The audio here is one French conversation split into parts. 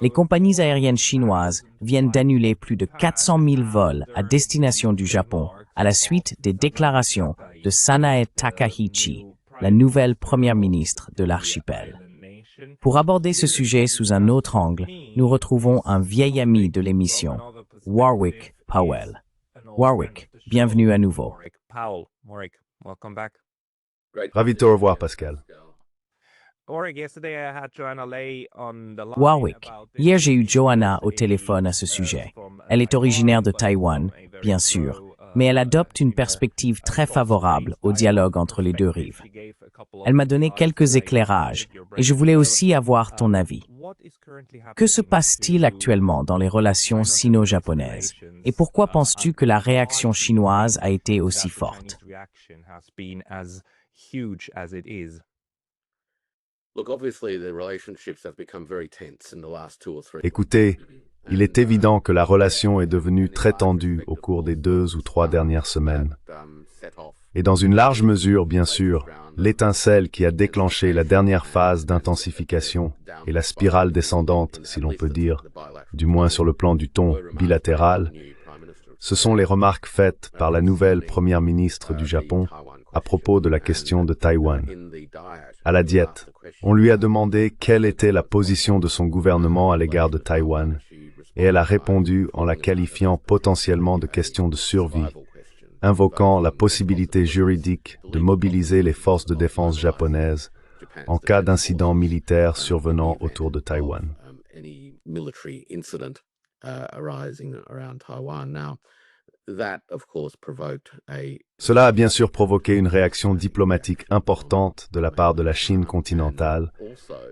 Les compagnies aériennes chinoises viennent d'annuler plus de 400 000 vols à destination du Japon à la suite des déclarations de Sanae Takaichi, la nouvelle première ministre de l'archipel. Pour aborder ce sujet sous un autre angle, nous retrouvons un vieil ami de l'émission, Warwick Powell. Warwick, bienvenue à nouveau. Ravi de te revoir, Pascal. Warwick, hier j'ai eu Joanna au téléphone à ce sujet. Elle est originaire de Taïwan, bien sûr, mais elle adopte une perspective très favorable au dialogue entre les deux rives. Elle m'a donné quelques éclairages et je voulais aussi avoir ton avis. Que se passe-t-il actuellement dans les relations sino-japonaises et pourquoi penses-tu que la réaction chinoise a été aussi forte? Écoutez, il est évident que la relation est devenue très tendue au cours des 2 ou 3 dernières semaines. Et dans une large mesure, bien sûr, l'étincelle qui a déclenché la dernière phase d'intensification et la spirale descendante, si l'on peut dire, du moins sur le plan du ton bilatéral, ce sont les remarques faites par la nouvelle première ministre du Japon à propos de la question de Taïwan. À la diète, on lui a demandé quelle était la position de son gouvernement à l'égard de Taïwan, et elle a répondu en la qualifiant potentiellement de question de survie, invoquant la possibilité juridique de mobiliser les forces de défense japonaises en cas d'incident militaire survenant autour de Taïwan. Cela a bien sûr provoqué une réaction diplomatique importante de la part de la Chine continentale,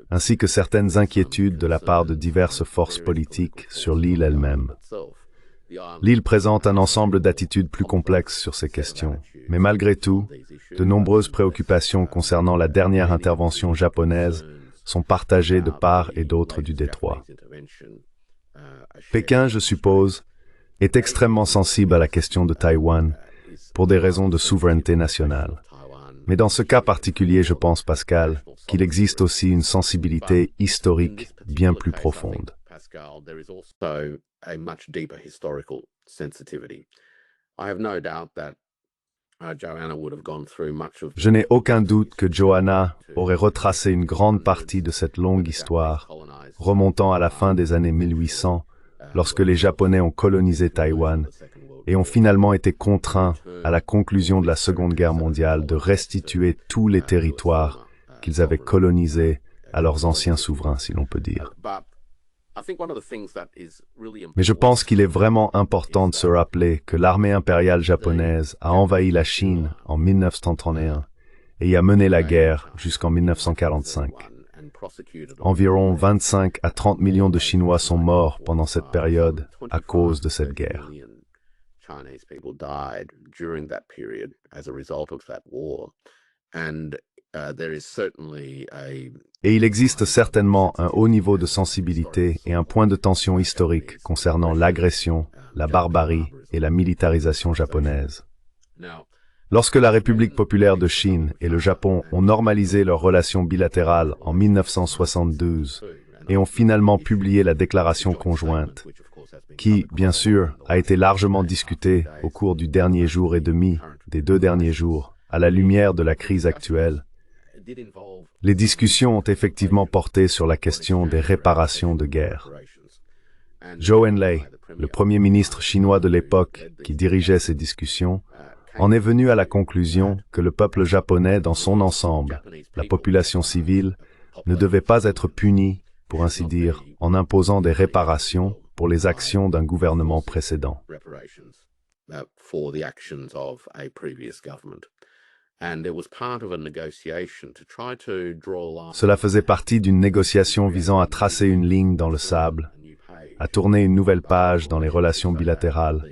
ainsi que certaines inquiétudes de la part de diverses forces politiques sur l'île elle-même. L'île présente un ensemble d'attitudes plus complexes sur ces questions, mais malgré tout, de nombreuses préoccupations concernant la dernière intervention japonaise sont partagées de part et d'autre du détroit. Pékin, je suppose, est extrêmement sensible à la question de Taïwan pour des raisons de souveraineté nationale. Mais dans ce cas particulier, je pense, Pascal, qu'il existe aussi une sensibilité historique bien plus profonde. Je n'ai aucun doute que Joanna aurait retracé une grande partie de cette longue histoire, remontant à la fin des années 1800, lorsque les Japonais ont colonisé Taïwan et ont finalement été contraints, à la conclusion de la Seconde Guerre mondiale, de restituer tous les territoires qu'ils avaient colonisés à leurs anciens souverains, si l'on peut dire. Mais je pense qu'il est vraiment important de se rappeler que l'armée impériale japonaise a envahi la Chine en 1931 et y a mené la guerre jusqu'en 1945. Environ 25 à 30 millions de Chinois sont morts pendant cette période à cause de cette guerre. Et il existe certainement un haut niveau de sensibilité et un point de tension historique concernant l'agression, la barbarie et la militarisation japonaise. Lorsque la République populaire de Chine et le Japon ont normalisé leurs relations bilatérales en 1972 et ont finalement publié la déclaration conjointe, qui, bien sûr, a été largement discutée au cours du dernier jour et demi, des 2 derniers jours, à la lumière de la crise actuelle, les discussions ont effectivement porté sur la question des réparations de guerre. Zhou Enlai, le premier ministre chinois de l'époque qui dirigeait ces discussions, en est venu à la conclusion que le peuple japonais dans son ensemble, la population civile, ne devait pas être puni, pour ainsi dire, en imposant des réparations pour les actions d'un gouvernement précédent. Cela faisait partie d'une négociation visant à tracer une ligne dans le sable, à tourner une nouvelle page dans les relations bilatérales,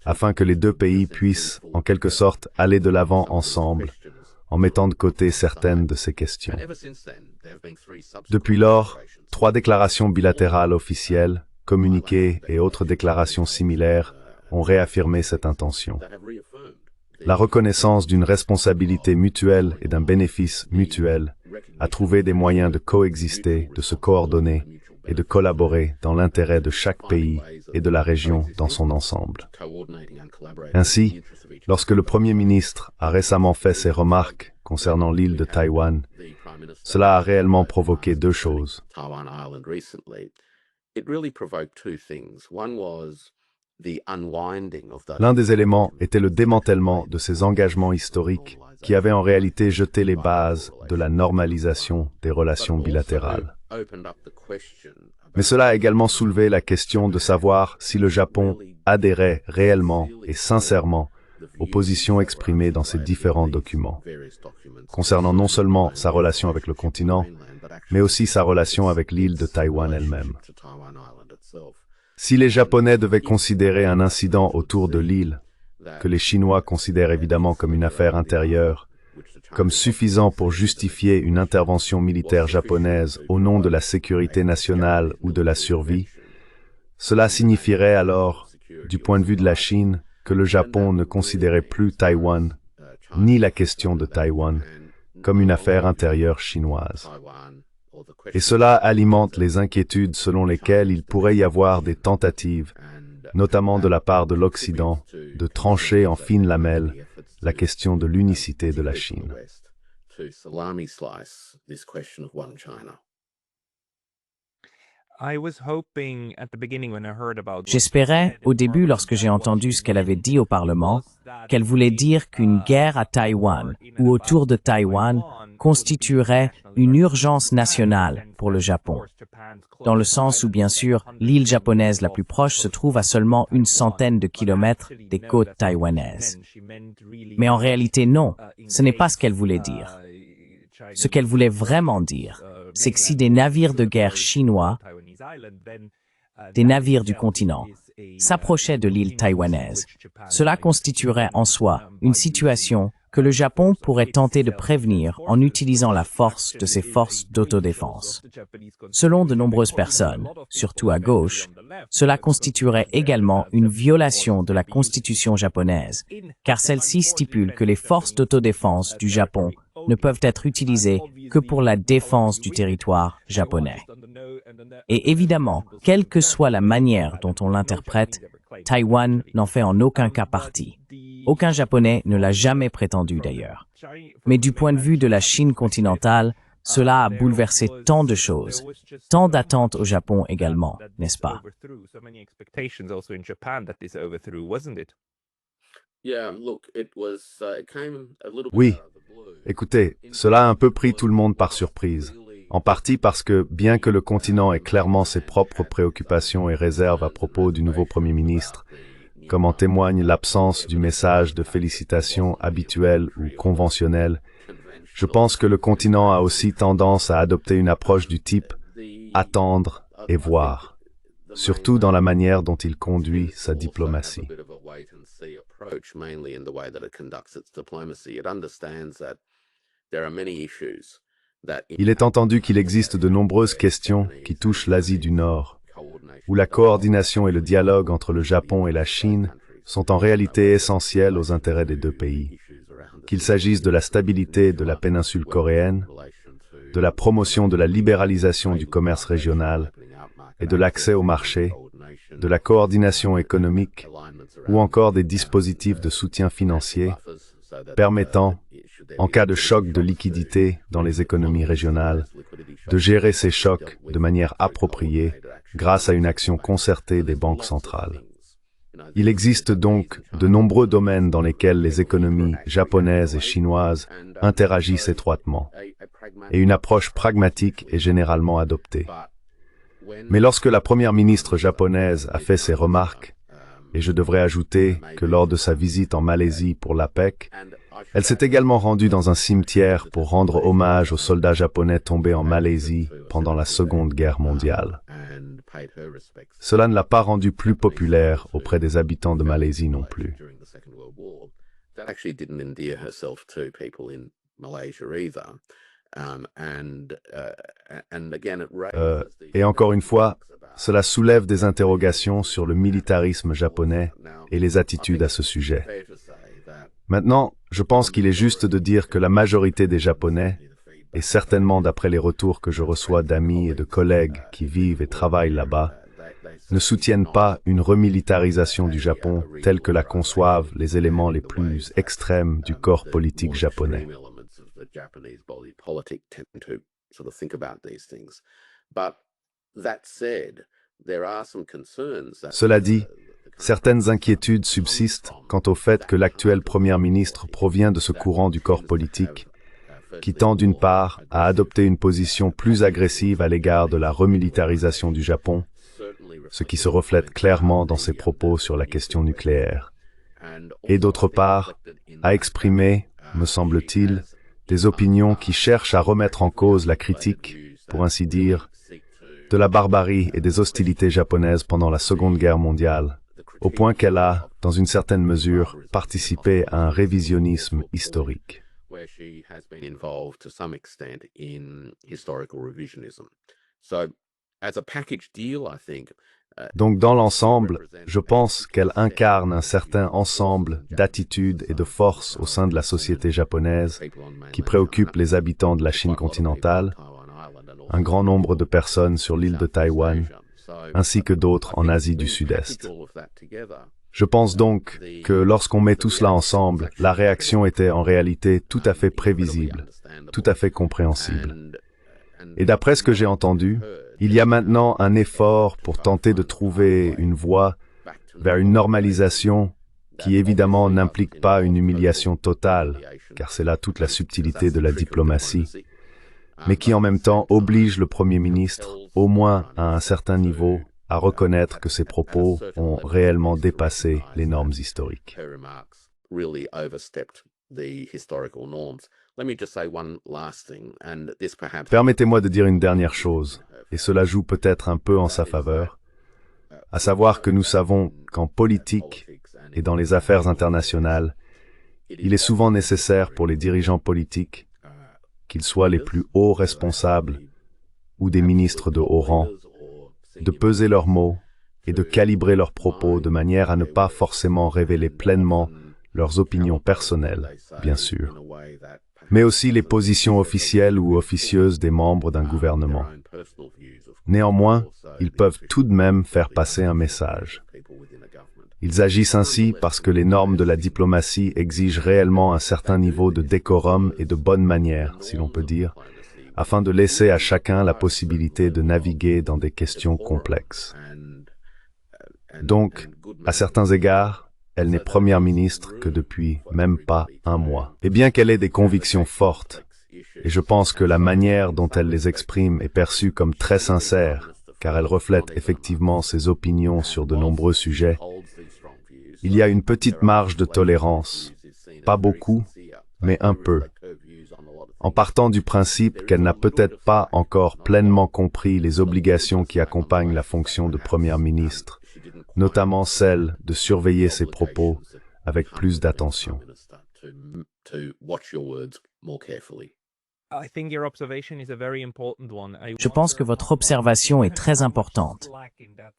afin que les 2 pays puissent, en quelque sorte, aller de l'avant ensemble, en mettant de côté certaines de ces questions. Depuis lors, 3 déclarations bilatérales officielles, communiqués et autres déclarations similaires ont réaffirmé cette intention. La reconnaissance d'une responsabilité mutuelle et d'un bénéfice mutuel à trouver des moyens de coexister, de se coordonner et de collaborer dans l'intérêt de chaque pays et de la région dans son ensemble. Ainsi, lorsque le Premier ministre a récemment fait ses remarques concernant l'île de Taïwan, cela a réellement provoqué deux choses. L'un des éléments était le démantèlement de ces engagements historiques qui avaient en réalité jeté les bases de la normalisation des relations bilatérales. Mais cela a également soulevé la question de savoir si le Japon adhérait réellement et sincèrement aux positions exprimées dans ces différents documents, concernant non seulement sa relation avec le continent, mais aussi sa relation avec l'île de Taïwan elle-même. Si les Japonais devaient considérer un incident autour de l'île, que les Chinois considèrent évidemment comme une affaire intérieure, comme suffisant pour justifier une intervention militaire japonaise au nom de la sécurité nationale ou de la survie, cela signifierait alors, du point de vue de la Chine, que le Japon ne considérait plus Taïwan, ni la question de Taïwan, comme une affaire intérieure chinoise. Et cela alimente les inquiétudes selon lesquelles il pourrait y avoir des tentatives, notamment de la part de l'Occident, de trancher en fines lamelles la question de l'unicité de la Chine. J'espérais, au début, lorsque j'ai entendu ce qu'elle avait dit au Parlement, qu'elle voulait dire qu'une guerre à Taïwan ou autour de Taïwan constituerait une urgence nationale pour le Japon, dans le sens où, bien sûr, l'île japonaise la plus proche se trouve à seulement une centaine de kilomètres des côtes taïwanaises. Mais en réalité, non, ce n'est pas ce qu'elle voulait dire. Ce qu'elle voulait vraiment dire, c'est que si des navires de guerre chinois, des navires du continent, s'approchaient de l'île taïwanaise, cela constituerait en soi une situation que le Japon pourrait tenter de prévenir en utilisant la force de ses forces d'autodéfense. Selon de nombreuses personnes, surtout à gauche, cela constituerait également une violation de la constitution japonaise, car celle-ci stipule que les forces d'autodéfense du Japon ne peuvent être utilisées que pour la défense du territoire japonais. Et évidemment, quelle que soit la manière dont on l'interprète, Taïwan n'en fait en aucun cas partie. Aucun Japonais ne l'a jamais prétendu d'ailleurs. Mais du point de vue de la Chine continentale, cela a bouleversé tant de choses, tant d'attentes au Japon également, n'est-ce pas? Oui, écoutez, cela a un peu pris tout le monde par surprise. En partie parce que, bien que le continent ait clairement ses propres préoccupations et réserves à propos du nouveau Premier ministre, comme en témoigne l'absence du message de félicitations habituel ou conventionnel, je pense que le continent a aussi tendance à adopter une approche du type « attendre et voir », surtout dans la manière dont il conduit sa diplomatie. Il est entendu qu'il existe de nombreuses questions qui touchent l'Asie du Nord, où la coordination et le dialogue entre le Japon et la Chine sont en réalité essentiels aux intérêts des deux pays, qu'il s'agisse de la stabilité de la péninsule coréenne, de la promotion de la libéralisation du commerce régional et de l'accès au marché, de la coordination économique ou encore des dispositifs de soutien financier permettant, en cas de choc de liquidité dans les économies régionales, de gérer ces chocs de manière appropriée grâce à une action concertée des banques centrales. Il existe donc de nombreux domaines dans lesquels les économies japonaises et chinoises interagissent étroitement, et une approche pragmatique est généralement adoptée. Mais lorsque la première ministre japonaise a fait ses remarques, et je devrais ajouter que lors de sa visite en Malaisie pour l'APEC, elle s'est également rendue dans un cimetière pour rendre hommage aux soldats japonais tombés en Malaisie pendant la Seconde Guerre mondiale. Cela ne l'a pas rendue plus populaire auprès des habitants de Malaisie non plus. Et encore une fois, cela soulève des interrogations sur le militarisme japonais et les attitudes à ce sujet. Maintenant, je pense qu'il est juste de dire que la majorité des Japonais, et certainement d'après les retours que je reçois d'amis et de collègues qui vivent et travaillent là-bas, ne soutiennent pas une remilitarisation du Japon telle que la conçoivent les éléments les plus extrêmes du corps politique japonais. Cela dit, certaines inquiétudes subsistent quant au fait que l'actuel Premier ministre provient de ce courant du corps politique, qui tend d'une part à adopter une position plus agressive à l'égard de la remilitarisation du Japon, ce qui se reflète clairement dans ses propos sur la question nucléaire, et d'autre part à exprimer, me semble-t-il, des opinions qui cherchent à remettre en cause la critique, pour ainsi dire, de la barbarie et des hostilités japonaises pendant la Seconde Guerre mondiale, au point qu'elle a, dans une certaine mesure, participé à un révisionnisme historique. Donc dans l'ensemble, je pense qu'elle incarne un certain ensemble d'attitudes et de forces au sein de la société japonaise qui préoccupent les habitants de la Chine continentale, un grand nombre de personnes sur l'île de Taïwan, ainsi que d'autres en Asie du Sud-Est. Je pense donc que lorsqu'on met tout cela ensemble, la réaction était en réalité tout à fait prévisible, tout à fait compréhensible. Et d'après ce que j'ai entendu, il y a maintenant un effort pour tenter de trouver une voie vers une normalisation qui évidemment n'implique pas une humiliation totale, car c'est là toute la subtilité de la diplomatie, mais qui en même temps oblige le Premier ministre, au moins à un certain niveau, à reconnaître que ses propos ont réellement dépassé les normes historiques. Permettez-moi de dire une dernière chose, et cela joue peut-être un peu en sa faveur, à savoir que nous savons qu'en politique et dans les affaires internationales, il est souvent nécessaire pour les dirigeants politiques, qu'ils soient les plus hauts responsables ou des ministres de haut rang, de peser leurs mots et de calibrer leurs propos de manière à ne pas forcément révéler pleinement leurs opinions personnelles, bien sûr, mais aussi les positions officielles ou officieuses des membres d'un gouvernement. Néanmoins, ils peuvent tout de même faire passer un message. Ils agissent ainsi parce que les normes de la diplomatie exigent réellement un certain niveau de décorum et de bonne manière, si l'on peut dire, afin de laisser à chacun la possibilité de naviguer dans des questions complexes. Donc, à certains égards, elle n'est première ministre que depuis même pas un mois. Et bien qu'elle ait des convictions fortes, et je pense que la manière dont elle les exprime est perçue comme très sincère, car elle reflète effectivement ses opinions sur de nombreux sujets, il y a une petite marge de tolérance, pas beaucoup, mais un peu, en partant du principe qu'elle n'a peut-être pas encore pleinement compris les obligations qui accompagnent la fonction de première ministre, notamment celle de surveiller ses propos avec plus d'attention. Je pense que votre observation est très importante.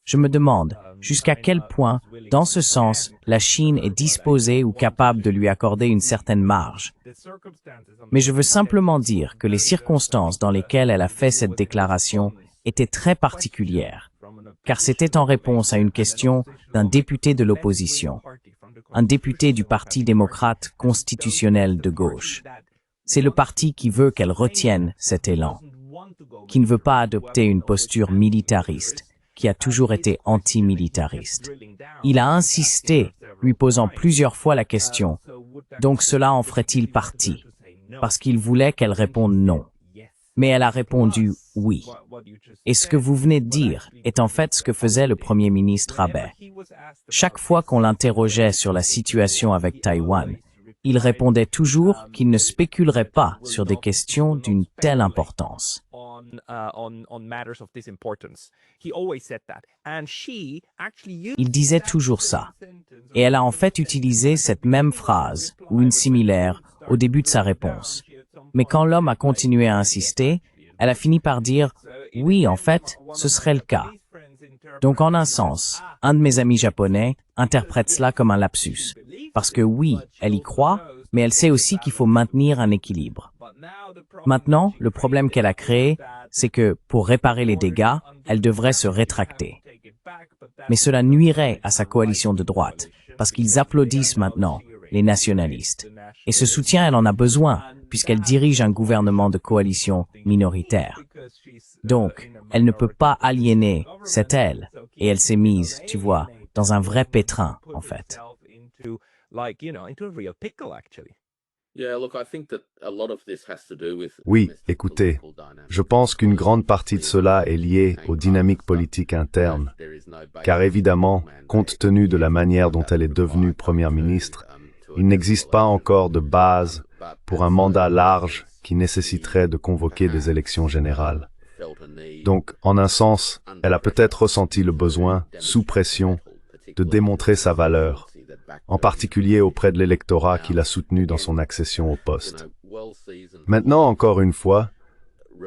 Je me demande jusqu'à quel point, dans ce sens, la Chine est disposée ou capable de lui accorder une certaine marge. Mais je veux simplement dire que les circonstances dans lesquelles elle a fait cette déclaration étaient très particulières, car c'était en réponse à une question d'un député de l'opposition, un député du Parti démocrate constitutionnel de gauche. C'est le parti qui veut qu'elle retienne cet élan, qui ne veut pas adopter une posture militariste, qui a toujours été anti-militariste. Il a insisté, lui posant plusieurs fois la question, donc cela en ferait-il partie, parce qu'il voulait qu'elle réponde non. Mais elle a répondu oui. Et ce que vous venez de dire est en fait ce que faisait le Premier ministre Abe. Chaque fois qu'on l'interrogeait sur la situation avec Taïwan, il répondait toujours qu'il ne spéculerait pas sur des questions d'une telle importance. Il disait toujours ça. Et elle a en fait utilisé cette même phrase, ou une similaire, au début de sa réponse. Mais quand l'homme a continué à insister, elle a fini par dire « Oui, en fait, ce serait le cas ». Donc en un sens, un de mes amis japonais interprète cela comme un lapsus. Parce que oui, elle y croit, mais elle sait aussi qu'il faut maintenir un équilibre. Maintenant, le problème qu'elle a créé, c'est que, pour réparer les dégâts, elle devrait se rétracter. Mais cela nuirait à sa coalition de droite, parce qu'ils applaudissent maintenant les nationalistes. Et ce soutien, elle en a besoin, puisqu'elle dirige un gouvernement de coalition minoritaire. Donc, elle ne peut pas aliéner cette elle, et elle s'est mise, tu vois, dans un vrai pétrin, en fait. Oui, écoutez, je pense qu'une grande partie de cela est liée aux dynamiques politiques internes, car évidemment, compte tenu de la manière dont elle est devenue première ministre, il n'existe pas encore de base pour un mandat large qui nécessiterait de convoquer des élections générales. Donc, en un sens, elle a peut-être ressenti le besoin, sous pression, de démontrer sa valeur, en particulier auprès de l'électorat qui l'a soutenu dans son accession au poste. Maintenant, encore une fois,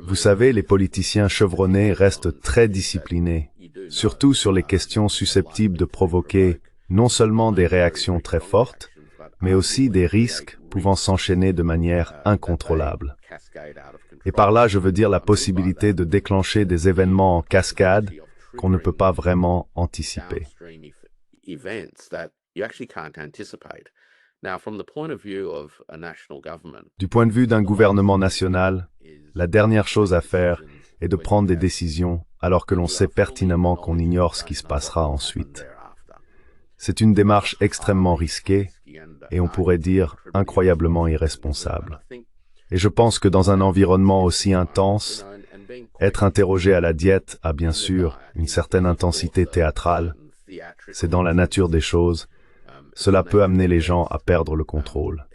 vous savez, les politiciens chevronnés restent très disciplinés, surtout sur les questions susceptibles de provoquer non seulement des réactions très fortes, mais aussi des risques pouvant s'enchaîner de manière incontrôlable. Et par là, je veux dire la possibilité de déclencher des événements en cascade qu'on ne peut pas vraiment anticiper. Du point de vue d'un gouvernement national, la dernière chose à faire est de prendre des décisions alors que l'on sait pertinemment qu'on ignore ce qui se passera ensuite. C'est une démarche extrêmement risquée et on pourrait dire incroyablement irresponsable. Et je pense que dans un environnement aussi intense, être interrogé à la diète a bien sûr une certaine intensité théâtrale. C'est dans la nature des choses. Cela peut amener les gens à perdre le contrôle.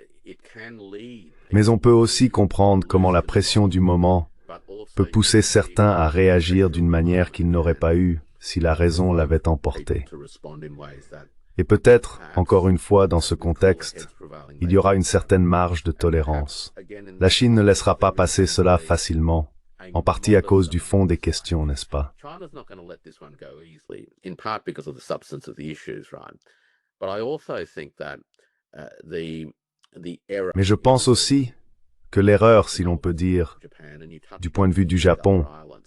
Mais on peut aussi comprendre comment la pression du moment peut pousser certains à réagir d'une manière qu'ils n'auraient pas eue si la raison l'avait emporté. Et peut-être, encore une fois, dans ce contexte, il y aura une certaine marge de tolérance. La Chine ne laissera pas passer cela facilement, en partie à cause du fond des questions, n'est-ce pas? Mais je pense aussi que l'erreur, si l'on peut dire, du point de vue du Japon,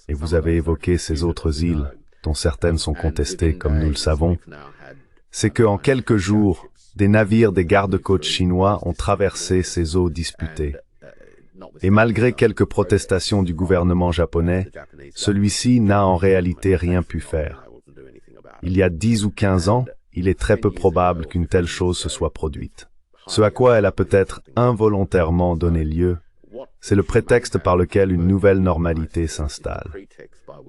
et vous avez évoqué ces autres îles, dont certaines sont contestées comme nous le savons, c'est qu'en quelques jours, des navires des gardes-côtes chinois ont traversé ces eaux disputées. Et malgré quelques protestations du gouvernement japonais, celui-ci n'a en réalité rien pu faire. Il y a 10 ou 15 ans, il est très peu probable qu'une telle chose se soit produite. Ce à quoi elle a peut-être involontairement donné lieu, c'est le prétexte par lequel une nouvelle normalité s'installe.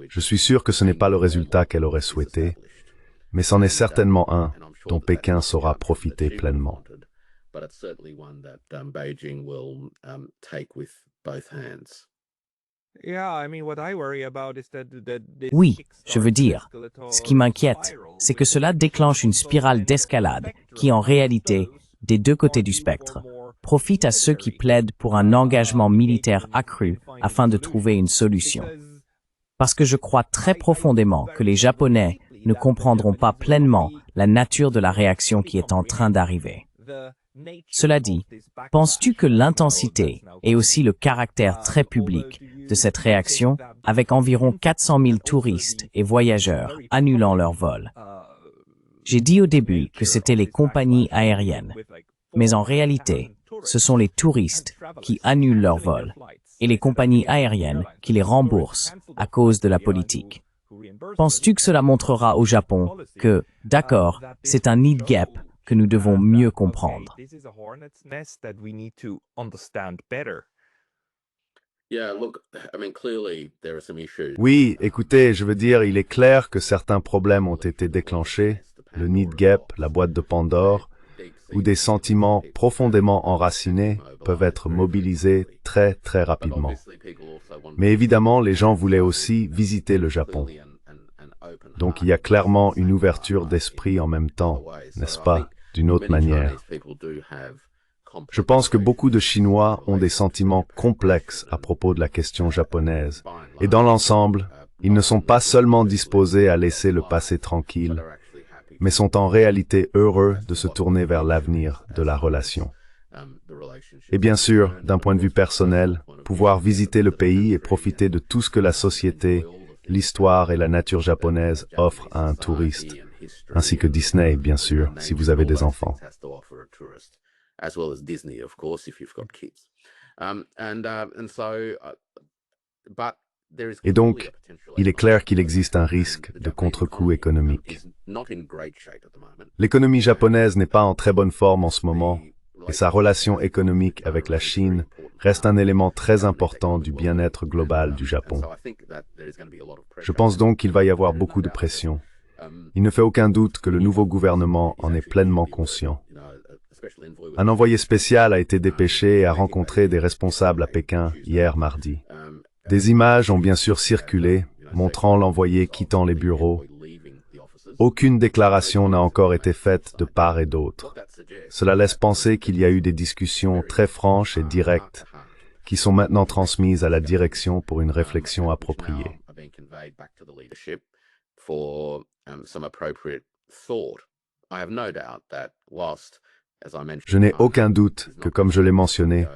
Je suis sûr que ce n'est pas le résultat qu'elle aurait souhaité, mais c'en est certainement un dont Pékin saura profiter pleinement. Oui, je veux dire, ce qui m'inquiète, c'est que cela déclenche une spirale d'escalade qui, en réalité, des deux côtés du spectre, profite à ceux qui plaident pour un engagement militaire accru afin de trouver une solution. Parce que je crois très profondément que les Japonais ne comprendront pas pleinement la nature de la réaction qui est en train d'arriver. Cela dit, penses-tu que l'intensité et aussi le caractère très public de cette réaction, avec environ 400 000 touristes et voyageurs annulant leur vol? J'ai dit au début que c'était les compagnies aériennes, mais en réalité, ce sont les touristes qui annulent leurs vols et les compagnies aériennes qui les remboursent à cause de la politique. Penses-tu que cela montrera au Japon que, d'accord, c'est un need gap que nous devons mieux comprendre? Oui, écoutez, je veux dire, il est clair que certains problèmes ont été déclenchés, le need gap, la boîte de Pandore, où des sentiments profondément enracinés peuvent être mobilisés très très rapidement. Mais évidemment, les gens voulaient aussi visiter le Japon. Donc il y a clairement une ouverture d'esprit en même temps, n'est-ce pas, d'une autre manière. Je pense que beaucoup de Chinois ont des sentiments complexes à propos de la question japonaise. Et dans l'ensemble, ils ne sont pas seulement disposés à laisser le passé tranquille, mais sont en réalité heureux de se tourner vers l'avenir de la relation. Et bien sûr, d'un point de vue personnel, pouvoir visiter le pays et profiter de tout ce que la société, l'histoire et la nature japonaise offrent à un touriste, ainsi que Disney, bien sûr, si vous avez des enfants. Et donc, il est clair qu'il existe un risque de contre-coup économique. L'économie japonaise n'est pas en très bonne forme en ce moment, et sa relation économique avec la Chine reste un élément très important du bien-être global du Japon. Je pense donc qu'il va y avoir beaucoup de pression. Il ne fait aucun doute que le nouveau gouvernement en est pleinement conscient. Un envoyé spécial a été dépêché et a rencontré des responsables à Pékin hier mardi. Des images ont bien sûr circulé, montrant l'envoyé quittant les bureaux. Aucune déclaration n'a encore été faite de part et d'autre. Cela laisse penser qu'il y a eu des discussions très franches et directes qui sont maintenant transmises à la direction pour une réflexion appropriée. Je n'ai aucun doute que, comme je l'ai mentionné,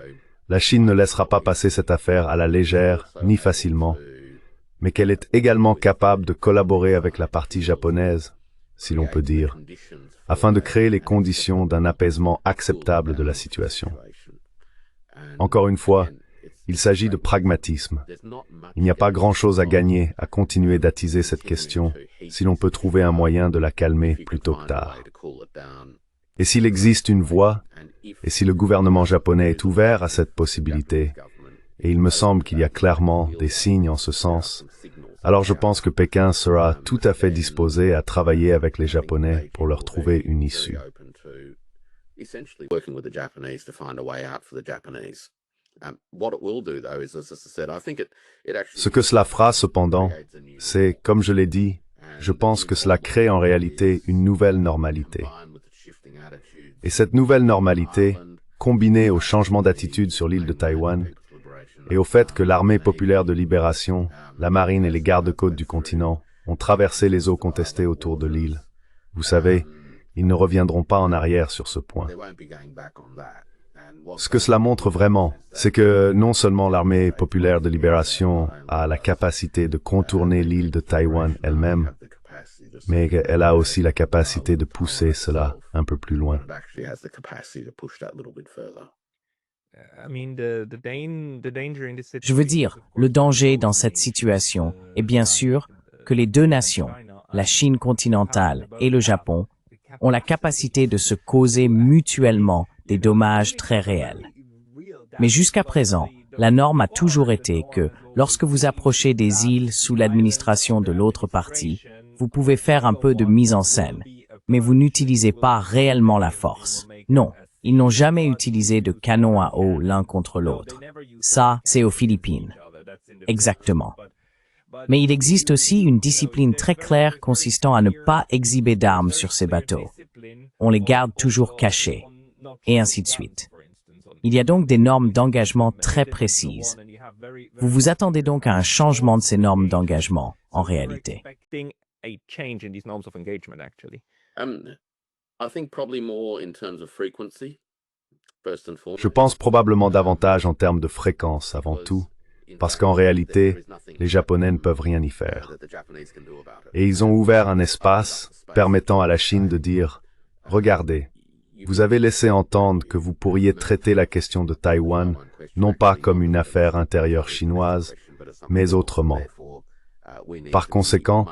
la Chine ne laissera pas passer cette affaire à la légère ni facilement, mais qu'elle est également capable de collaborer avec la partie japonaise, si l'on peut dire, afin de créer les conditions d'un apaisement acceptable de la situation. Encore une fois, il s'agit de pragmatisme. Il n'y a pas grand-chose à gagner à continuer d'attiser cette question si l'on peut trouver un moyen de la calmer plus tôt que tard. Et s'il existe une voie, et si le gouvernement japonais est ouvert à cette possibilité, et il me semble qu'il y a clairement des signes en ce sens, alors je pense que Pékin sera tout à fait disposé à travailler avec les Japonais pour leur trouver une issue. Ce que cela fera cependant, c'est, comme je l'ai dit, je pense que cela crée en réalité une nouvelle normalité. Et cette nouvelle normalité, combinée au changement d'attitude sur l'île de Taïwan, et au fait que l'armée populaire de libération, la marine et les gardes-côtes du continent ont traversé les eaux contestées autour de l'île. Vous savez, ils ne reviendront pas en arrière sur ce point. Ce que cela montre vraiment, c'est que non seulement l'armée populaire de libération a la capacité de contourner l'île de Taïwan elle-même, mais qu'elle a aussi la capacité de pousser cela un peu plus loin. Je veux dire, le danger dans cette situation est bien sûr que les deux nations, la Chine continentale et le Japon, ont la capacité de se causer mutuellement des dommages très réels. Mais jusqu'à présent, la norme a toujours été que, lorsque vous approchez des îles sous l'administration de l'autre partie, vous pouvez faire un peu de mise en scène, mais vous n'utilisez pas réellement la force. Non, ils n'ont jamais utilisé de canon à eau l'un contre l'autre. Ça, c'est aux Philippines. Exactement. Mais il existe aussi une discipline très claire consistant à ne pas exhiber d'armes sur ces bateaux. On les garde toujours cachés, et ainsi de suite. Il y a donc des normes d'engagement très précises. Vous vous attendez donc à un changement de ces normes d'engagement, en réalité. Je pense probablement davantage en termes de fréquence avant tout, parce qu'en réalité, les Japonais ne peuvent rien y faire. Et ils ont ouvert un espace permettant à la Chine de dire « Regardez, vous avez laissé entendre que vous pourriez traiter la question de Taïwan non pas comme une affaire intérieure chinoise, mais autrement. Par conséquent,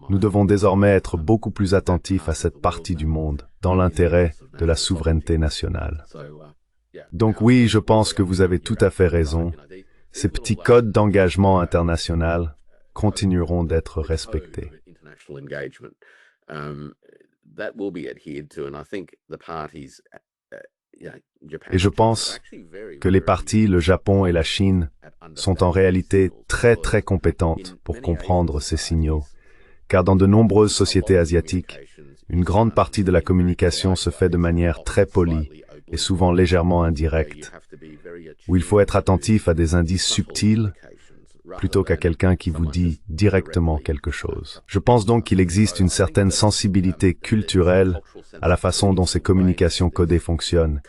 nous devons désormais être beaucoup plus attentifs à cette partie du monde, dans l'intérêt de la souveraineté nationale. Donc oui, je pense que vous avez tout à fait raison. Ces petits codes d'engagement international continueront d'être respectés. Et je pense que les parties, le Japon et la Chine, sont en réalité très compétentes pour comprendre ces signaux, car dans de nombreuses sociétés asiatiques, une grande partie de la communication se fait de manière très polie et souvent légèrement indirecte, où il faut être attentif à des indices subtils plutôt qu'à quelqu'un qui vous dit directement quelque chose. Je pense donc qu'il existe une certaine sensibilité culturelle à la façon dont ces communications codées fonctionnent.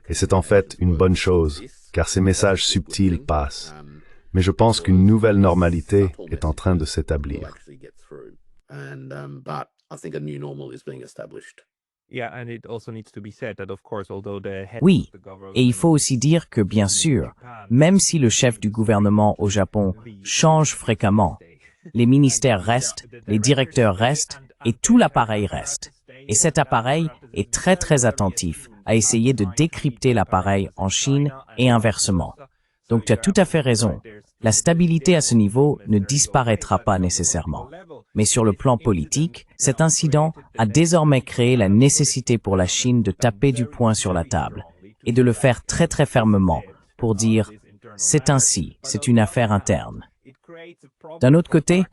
Et c'est en fait une bonne chose, car ces messages subtils passent. Mais je pense qu'une nouvelle normalité est en train de s'établir. Oui, et il faut aussi dire que, bien sûr, même si le chef du gouvernement au Japon change fréquemment, les ministères restent, les directeurs restent, et tout l'appareil reste. Et cet appareil est très très attentif à essayer de décrypter l'appareil en Chine et inversement. Donc tu as tout à fait raison. La stabilité à ce niveau ne disparaîtra pas nécessairement. Mais sur le plan politique, cet incident a désormais créé la nécessité pour la Chine de taper du poing sur la table et de le faire très très fermement pour dire « c'est ainsi, c'est une affaire interne ». D'un autre côté,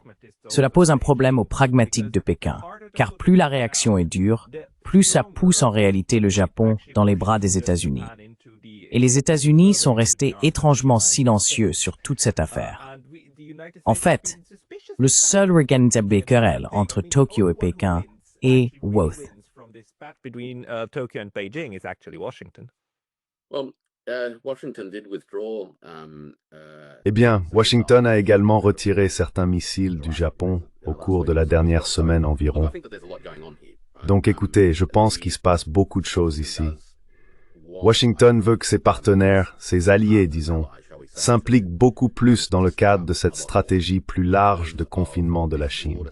cela pose un problème aux pragmatiques de Pékin, car plus la réaction est dure, plus ça pousse en réalité le Japon dans les bras des États-Unis. Et les États-Unis sont restés étrangement silencieux sur toute cette affaire. En fait, le seul regardable querelle entre Tokyo et Pékin est Woth. Eh bien, Washington a également retiré certains missiles du Japon au cours de la dernière semaine environ. Donc écoutez, je pense qu'il se passe beaucoup de choses ici. Washington veut que ses partenaires, ses alliés, disons, s'impliquent beaucoup plus dans le cadre de cette stratégie plus large de confinement de la Chine.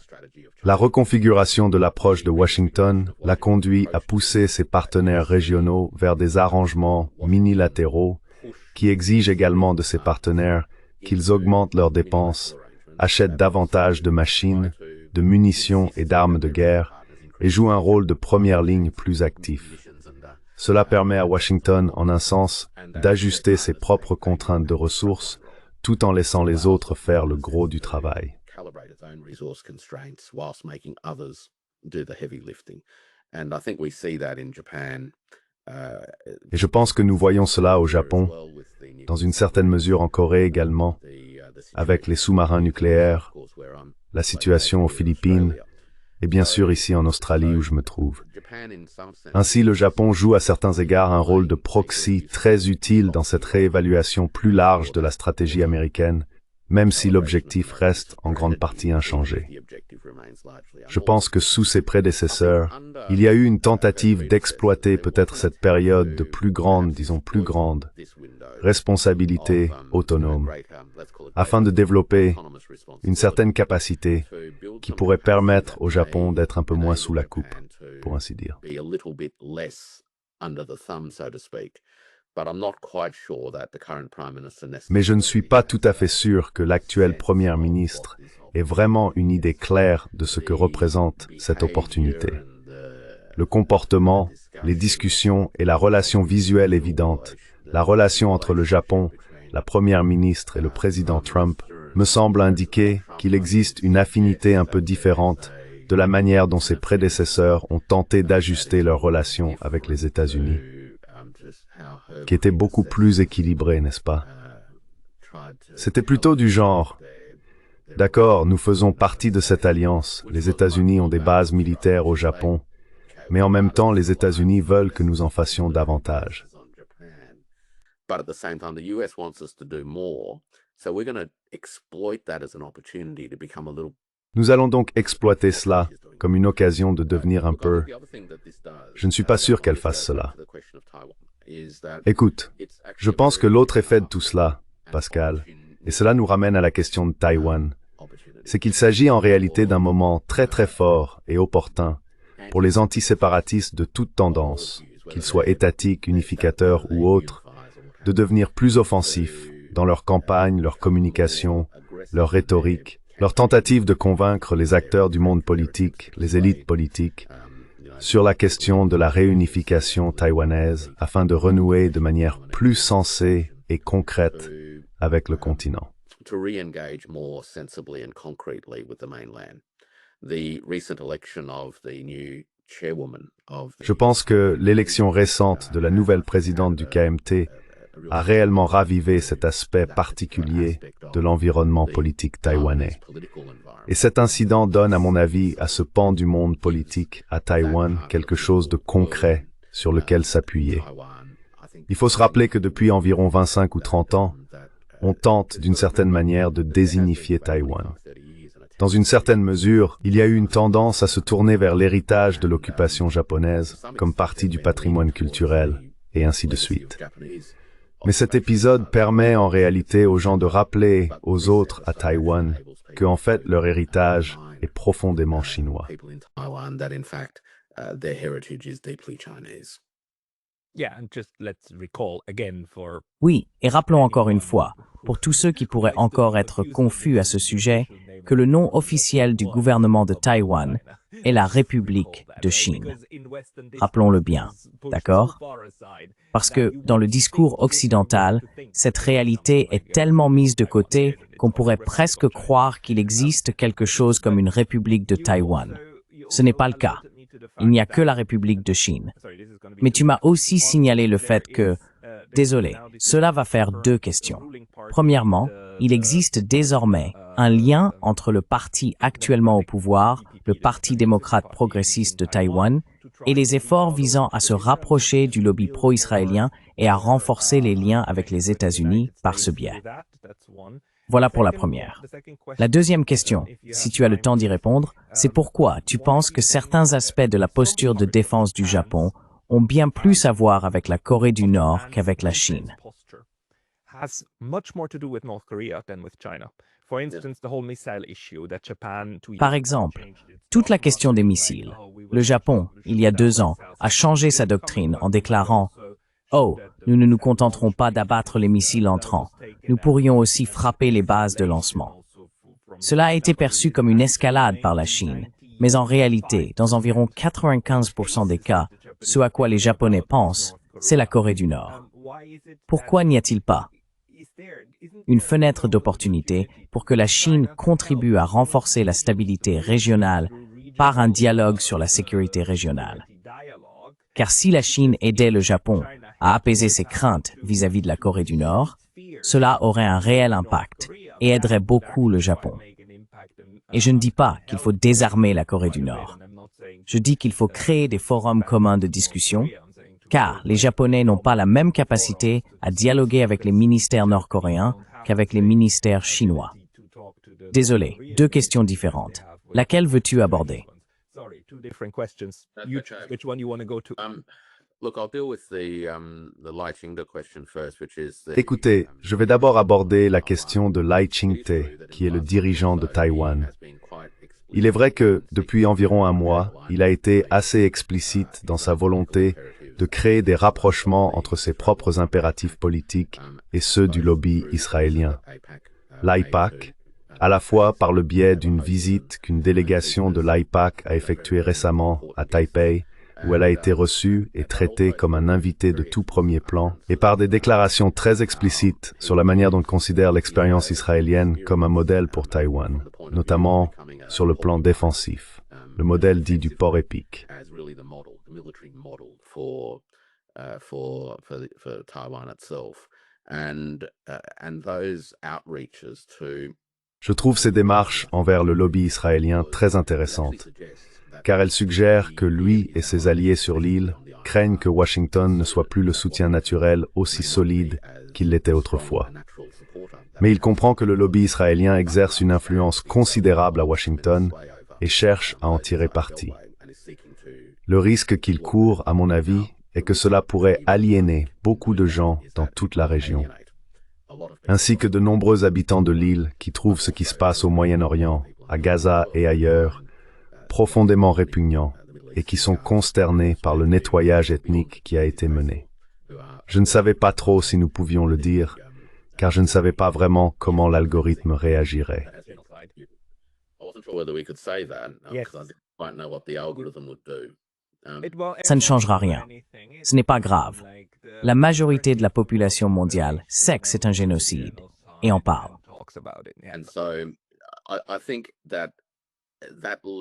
La reconfiguration de l'approche de Washington l'a conduit à pousser ses partenaires régionaux vers des arrangements minilatéraux qui exigent également de ses partenaires qu'ils augmentent leurs dépenses, achètent davantage de machines, de munitions et d'armes de guerre et jouent un rôle de première ligne plus actif. Cela permet à Washington, en un sens, d'ajuster ses propres contraintes de ressources tout en laissant les autres faire le gros du travail. Et je pense que nous voyons cela au Japon, dans une certaine mesure en Corée également, avec les sous-marins nucléaires, la situation aux Philippines, et bien sûr ici en Australie où je me trouve. Ainsi, le Japon joue à certains égards un rôle de proxy très utile dans cette réévaluation plus large de la stratégie américaine, même si l'objectif reste en grande partie inchangé. Je pense que sous ses prédécesseurs, il y a eu une tentative d'exploiter peut-être cette période de plus grande, disons plus grande, responsabilité autonome, afin de développer une certaine capacité qui pourrait permettre au Japon d'être un peu moins sous la coupe, pour ainsi dire. Mais je ne suis pas tout à fait sûr que l'actuel Premier ministre ait vraiment une idée claire de ce que représente cette opportunité. Le comportement, les discussions et la relation visuelle évidente, la relation entre le Japon, la Première ministre et le président Trump me semble indiquer qu'il existe une affinité un peu différente de la manière dont ses prédécesseurs ont tenté d'ajuster leurs relations avec les États-Unis, qui était beaucoup plus équilibrée, n'est-ce pas? C'était plutôt du genre, d'accord, nous faisons partie de cette alliance, les États-Unis ont des bases militaires au Japon, mais en même temps, les États-Unis veulent que nous en fassions davantage. Nous allons donc exploiter cela comme une occasion de devenir un peu... Je ne suis pas sûr qu'elle fasse cela. Écoute, je pense que l'autre effet de tout cela, Pascal, et cela nous ramène à la question de Taïwan, c'est qu'il s'agit en réalité d'un moment très très fort et opportun pour les antiséparatistes de toute tendance, qu'ils soient étatiques, unificateurs ou autres, de devenir plus offensifs dans leur campagne, leur communication, leur rhétorique, leur tentative de convaincre les acteurs du monde politique, les élites politiques, sur la question de la réunification taïwanaise afin de renouer de manière plus sensée et concrète avec le continent. Je pense que l'élection récente de la nouvelle présidente du KMT a réellement ravivé cet aspect particulier de l'environnement politique taïwanais. Et cet incident donne, à mon avis, à ce pan du monde politique à Taïwan quelque chose de concret sur lequel s'appuyer. Il faut se rappeler que depuis environ 25 ou 30 ans, on tente d'une certaine manière de désignifier Taïwan. Dans une certaine mesure, il y a eu une tendance à se tourner vers l'héritage de l'occupation japonaise comme partie du patrimoine culturel, et ainsi de suite. Mais cet épisode permet en réalité aux gens de rappeler aux autres à Taïwan que, en fait, leur héritage est profondément chinois. Oui, et rappelons encore une fois, pour tous ceux qui pourraient encore être confus à ce sujet, que le nom officiel du gouvernement de Taïwan est la République de Chine. Rappelons-le bien, d'accord? Parce que dans le discours occidental, cette réalité est tellement mise de côté qu'on pourrait presque croire qu'il existe quelque chose comme une République de Taïwan. Ce n'est pas le cas. Il n'y a que la République de Chine. Mais tu m'as aussi signalé le fait que, désolé, cela va faire deux questions. Premièrement, il existe désormais un lien entre le parti actuellement au pouvoir, le Parti démocrate progressiste de Taïwan, et les efforts visant à se rapprocher du lobby pro-israélien et à renforcer les liens avec les États-Unis par ce biais. Voilà pour la première. La deuxième question, si tu as le temps d'y répondre, c'est pourquoi tu penses que certains aspects de la posture de défense du Japon ont bien plus à voir avec la Corée du Nord qu'avec la Chine. Par exemple, toute la question des missiles. Le Japon, il y a 2 ans, a changé sa doctrine en déclarant « Oh, nous ne nous contenterons pas d'abattre les missiles entrants, nous pourrions aussi frapper les bases de lancement. » Cela a été perçu comme une escalade par la Chine, mais en réalité, dans environ 95% des cas, ce à quoi les Japonais pensent, c'est la Corée du Nord. Pourquoi n'y a-t-il pas une fenêtre d'opportunité pour que la Chine contribue à renforcer la stabilité régionale par un dialogue sur la sécurité régionale? Car si la Chine aidait le Japon à apaiser ses craintes vis-à-vis de la Corée du Nord, cela aurait un réel impact et aiderait beaucoup le Japon. Et je ne dis pas qu'il faut désarmer la Corée du Nord. Je dis qu'il faut créer des forums communs de discussion, car les Japonais n'ont pas la même capacité à dialoguer avec les ministères nord-coréens qu'avec les ministères chinois. Désolé, 2 questions différentes. Laquelle veux-tu aborder? Écoutez, je vais d'abord aborder la question de Lai Ching-te, qui est le dirigeant de Taïwan. Il est vrai que, depuis environ 1 mois, il a été assez explicite dans sa volonté de créer des rapprochements entre ses propres impératifs politiques et ceux du lobby israélien. L'AIPAC, à la fois par le biais d'une visite qu'une délégation de l'AIPAC a effectuée récemment à Taipei, où elle a été reçue et traitée comme un invité de tout premier plan, et par des déclarations très explicites sur la manière dont il considère l'expérience israélienne comme un modèle pour Taïwan, notamment sur le plan défensif, le modèle dit du port épique. Je trouve ces démarches envers le lobby israélien très intéressantes, car elles suggèrent que lui et ses alliés sur l'île craignent que Washington ne soit plus le soutien naturel aussi solide qu'il l'était autrefois. Mais il comprend que le lobby israélien exerce une influence considérable à Washington et cherche à en tirer parti. Le risque qu'il court, à mon avis, est que cela pourrait aliéner beaucoup de gens dans toute la région, ainsi que de nombreux habitants de l'île qui trouvent ce qui se passe au Moyen-Orient, à Gaza et ailleurs, profondément répugnant et qui sont consternés par le nettoyage ethnique qui a été mené. Je ne savais pas trop si nous pouvions le dire, car je ne savais pas vraiment comment l'algorithme réagirait. Ça ne changera rien. Ce n'est pas grave. La majorité de la population mondiale sait que c'est un génocide et en parle.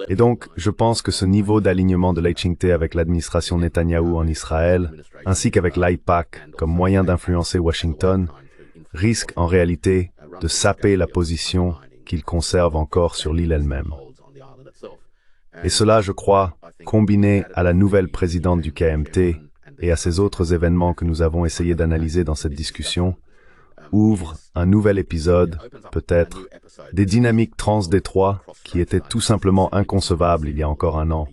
Et donc, je pense que ce niveau d'alignement de l'Hingté avec l'administration Netanyahou en Israël, ainsi qu'avec l'AIPAC comme moyen d'influencer Washington, risque en réalité de saper la position qu'il conserve encore sur l'île elle-même. Et cela, je crois, combiné à la nouvelle présidente du KMT et à ces autres événements que nous avons essayé d'analyser dans cette discussion, ouvre un nouvel épisode, peut-être, des dynamiques trans-Détroit qui étaient tout simplement inconcevables il y a encore un an,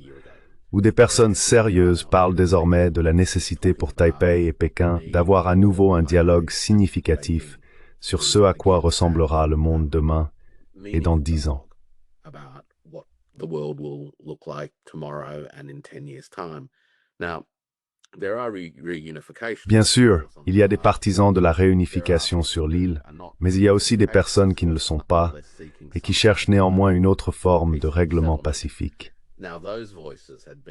où des personnes sérieuses parlent désormais de la nécessité pour Taipei et Pékin d'avoir à nouveau un dialogue significatif sur ce à quoi ressemblera le monde demain et dans 10 ans. Bien sûr, il y a des partisans de la réunification sur l'île, mais il y a aussi des personnes qui ne le sont pas et qui cherchent néanmoins une autre forme de règlement pacifique.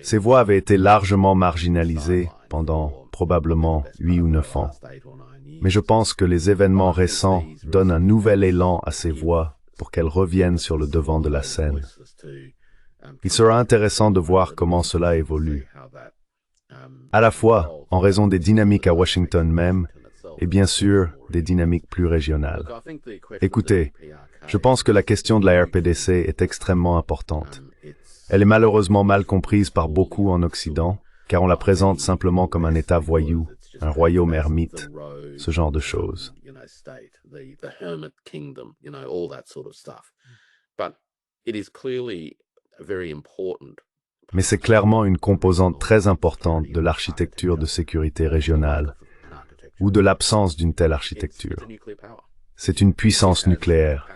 Ces voix avaient été largement marginalisées pendant probablement 8 ou 9 ans. Mais je pense que les événements récents donnent un nouvel élan à ces voix pour qu'elles reviennent sur le devant de la scène. Il sera intéressant de voir comment cela évolue, à la fois en raison des dynamiques à Washington même, et bien sûr des dynamiques plus régionales. Écoutez, je pense que la question de la RPDC est extrêmement importante. Elle est malheureusement mal comprise par beaucoup en Occident, car on la présente simplement comme un État voyou, un royaume ermite, ce genre de choses. Mais c'est clairement une composante très importante de l'architecture de sécurité régionale, ou de l'absence d'une telle architecture. C'est une puissance nucléaire.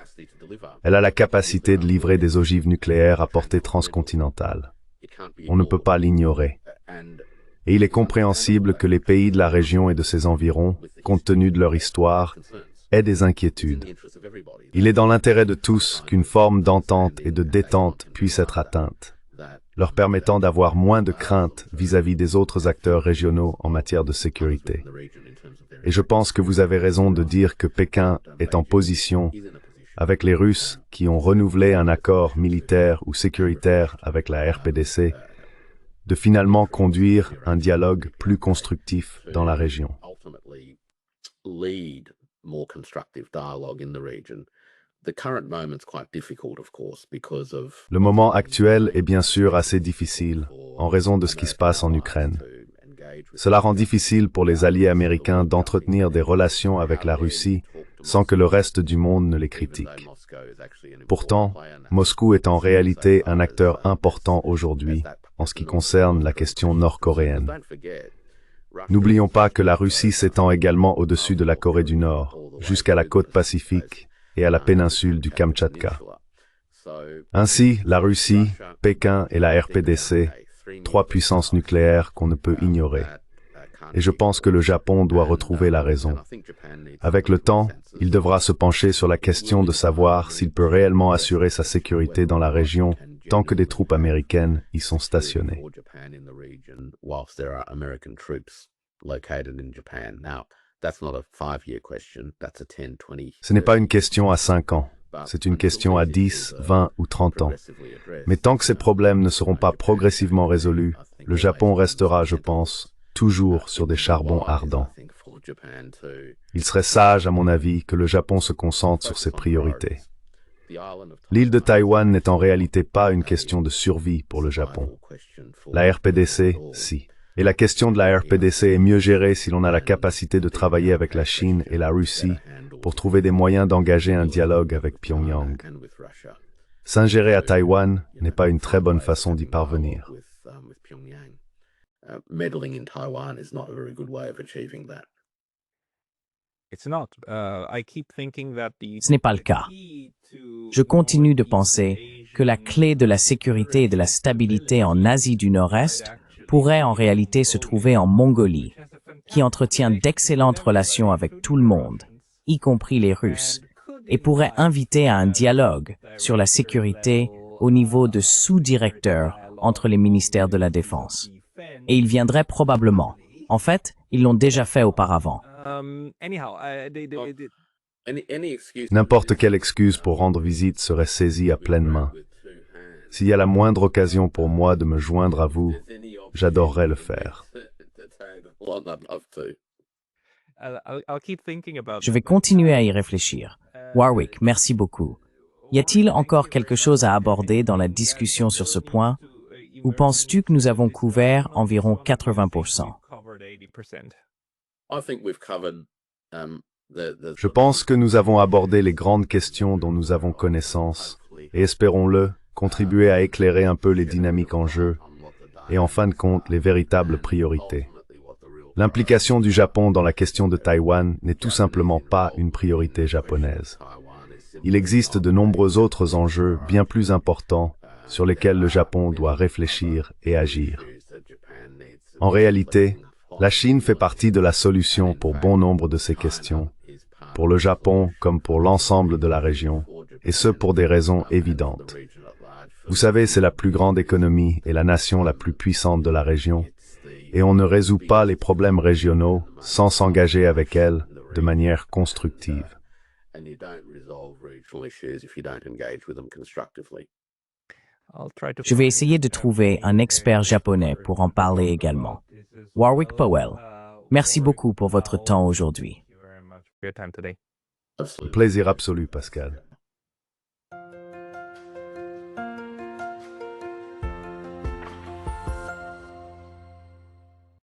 Elle a la capacité de livrer des ogives nucléaires à portée transcontinentale. On ne peut pas l'ignorer. Et il est compréhensible que les pays de la région et de ses environs, compte tenu de leur histoire, aient des inquiétudes. Il est dans l'intérêt de tous qu'une forme d'entente et de détente puisse être atteinte, leur permettant d'avoir moins de craintes vis-à-vis des autres acteurs régionaux en matière de sécurité. Et je pense que vous avez raison de dire que Pékin est en position, avec les Russes qui ont renouvelé un accord militaire ou sécuritaire avec la RPDC, de finalement conduire un dialogue plus constructif dans la région. Le moment actuel est bien sûr assez difficile, en raison de ce qui se passe en Ukraine. Cela rend difficile pour les alliés américains d'entretenir des relations avec la Russie sans que le reste du monde ne les critique. Pourtant, Moscou est en réalité un acteur important aujourd'hui en ce qui concerne la question nord-coréenne. N'oublions pas que la Russie s'étend également au-dessus de la Corée du Nord, jusqu'à la côte Pacifique et à la péninsule du Kamtchatka. Ainsi, la Russie, Pékin et la RPDC, 3 puissances nucléaires qu'on ne peut ignorer. Et je pense que le Japon doit retrouver la raison. Avec le temps, il devra se pencher sur la question de savoir s'il peut réellement assurer sa sécurité dans la région tant que des troupes américaines y sont stationnées. Ce n'est pas une question à 5 ans. C'est une question à 10, 20 ou 30 ans. Mais tant que ces problèmes ne seront pas progressivement résolus, le Japon restera, je pense, toujours sur des charbons ardents. Il serait sage, à mon avis, que le Japon se concentre sur ses priorités. L'île de Taïwan n'est en réalité pas une question de survie pour le Japon. La RPDC, si. Et la question de la RPDC est mieux gérée si l'on a la capacité de travailler avec la Chine et la Russie pour trouver des moyens d'engager un dialogue avec Pyongyang. S'ingérer à Taïwan n'est pas une très bonne façon d'y parvenir. Ce n'est pas le cas. Je continue de penser que la clé de la sécurité et de la stabilité en Asie du Nord-Est pourrait en réalité se trouver en Mongolie, qui entretient d'excellentes relations avec tout le monde, y compris les Russes, et pourrait inviter à un dialogue sur la sécurité au niveau de sous-directeurs entre les ministères de la Défense. Et ils viendraient probablement. En fait, ils l'ont déjà fait auparavant. N'importe quelle excuse pour rendre visite serait saisie à pleine main. S'il y a la moindre occasion pour moi de me joindre à vous, j'adorerais le faire. Je vais continuer à y réfléchir. Warwick, merci beaucoup. Y a-t-il encore quelque chose à aborder dans la discussion sur ce point? Ou penses-tu que nous avons couvert environ 80%? Je pense que nous avons abordé les grandes questions dont nous avons connaissance et, espérons-le, contribué à éclairer un peu les dynamiques en jeu et, en fin de compte, les véritables priorités. L'implication du Japon dans la question de Taïwan n'est tout simplement pas une priorité japonaise. Il existe de nombreux autres enjeux bien plus importants sur lesquels le Japon doit réfléchir et agir. En réalité, la Chine fait partie de la solution pour bon nombre de ces questions, pour le Japon comme pour l'ensemble de la région, et ce pour des raisons évidentes. Vous savez, c'est la plus grande économie et la nation la plus puissante de la région, et on ne résout pas les problèmes régionaux sans s'engager avec elle de manière constructive. Je vais essayer de trouver un expert japonais pour en parler également. Warwick Powell, merci beaucoup pour votre temps aujourd'hui. Plaisir absolu, Pascal.